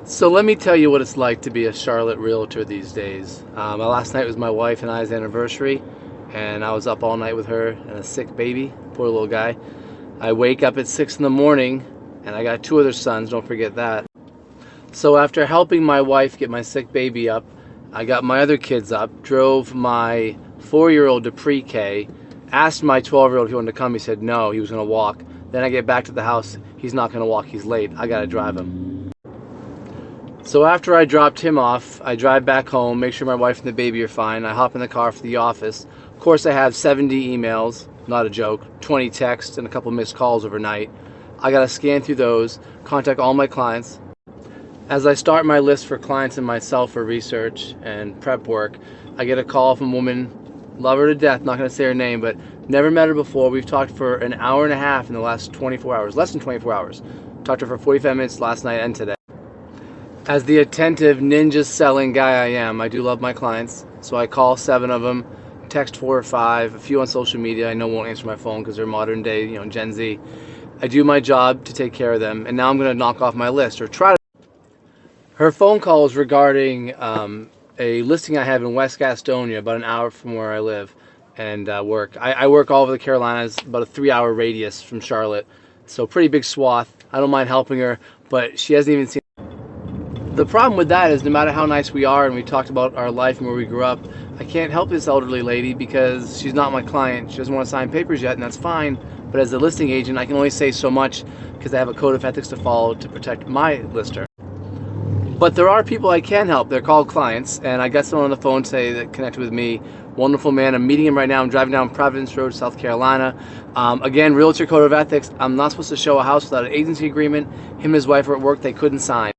So let me tell you what it's like to be a Charlotte realtor these days. Last night was my wife and I's anniversary, and I was up all night with her and a sick baby, poor little guy. I wake up at 6 in the morning, and I got two other sons, don't forget that. So after helping my wife get my sick baby up, I got my other kids up, drove my 4-year-old to pre-K, asked my 12-year-old if he wanted to come. He said no, he was going to walk. Then I get back to the house, he's not going to walk, he's late, I got to drive him. So after I dropped him off, I drive back home, make sure my wife and the baby are fine. I hop in the car for the office. Of course, I have 70 emails, not a joke, 20 texts, and a couple missed calls overnight. I gotta scan through those, contact all my clients. As I start my list for clients and myself for research and prep work, I get a call from a woman, love her to death, not gonna say her name, but never met her before. We've talked for an hour and a half in the last 24 hours, less than 24 hours. Talked to her for 45 minutes last night and today. As the attentive ninja selling guy I am, I do love my clients, so I call 7 of them, text 4 or 5, a few on social media. I know won't answer my phone because they're modern day, Gen Z. I do my job to take care of them, and now I'm going to knock off my list or try to. Her phone call is regarding a listing I have in West Gastonia, about an hour from where I live and work. I work all over the Carolinas, about a 3-hour radius from Charlotte, so pretty big swath. I don't mind helping her, but she hasn't even seen. The problem with that is no matter how nice we are and we talked about our life and where we grew up, I can't help this elderly lady because she's not my client. She doesn't want to sign papers yet, and that's fine. But as a listing agent, I can only say so much because I have a code of ethics to follow to protect my lister. But there are people I can help. They're called clients, and I got someone on the phone today that connected with me. Wonderful man. I'm meeting him right now. I'm driving down Providence Road, South Carolina. Again, realtor code of ethics. I'm not supposed to show a house without an agency agreement. Him and his wife are at work. They couldn't sign.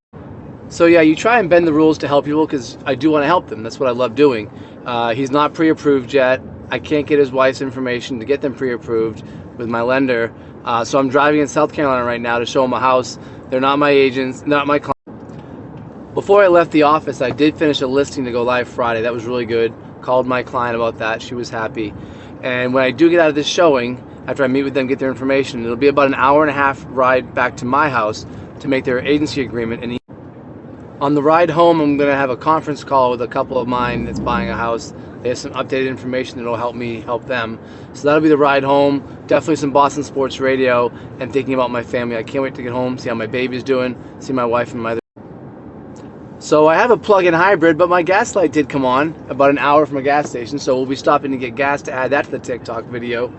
So yeah, you try and bend the rules to help people because I do want to help them. That's what I love doing. He's not pre-approved yet. I can't get his wife's information to get them pre-approved with my lender. So I'm driving in South Carolina right now to show them a house. They're not my agents, not my clients. Before I left the office, I did finish a listing to go live Friday. That was really good. Called my client about that. She was happy. And when I do get out of this showing, after I meet with them, get their information, it'll be about an hour and a half ride back to my house to make their agency agreement. And on the ride home, I'm going to have a conference call with a couple of mine that's buying a house. They have some updated information that will help me help them. So that'll be the ride home. Definitely some Boston sports radio and thinking about my family. I can't wait to get home, see how my baby's doing, see my wife and my other. So I have a plug-in hybrid, but my gas light did come on about an hour from a gas station, so we'll be stopping to get gas to add that to the TikTok video.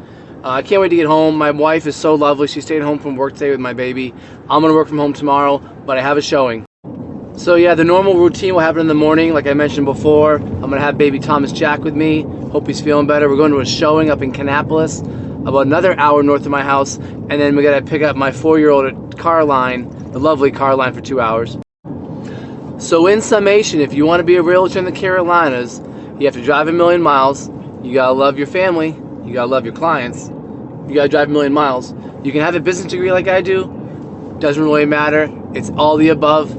I can't wait to get home. My wife is so lovely. She stayed home from work today with my baby. I'm going to work from home tomorrow, but I have a showing. So yeah, the normal routine will happen in the morning, like I mentioned before. I'm going to have baby Thomas Jack with me. Hope he's feeling better. We're going to a showing up in Kannapolis, about another hour north of my house. And then we got to pick up my 4-year-old at Carline, the lovely Carline, for 2 hours. So in summation, if you want to be a realtor in the Carolinas, you have to drive 1,000,000 miles. You got to love your family. You got to love your clients. You got to drive 1,000,000 miles. You can have a business degree like I do. Doesn't really matter. It's all the above.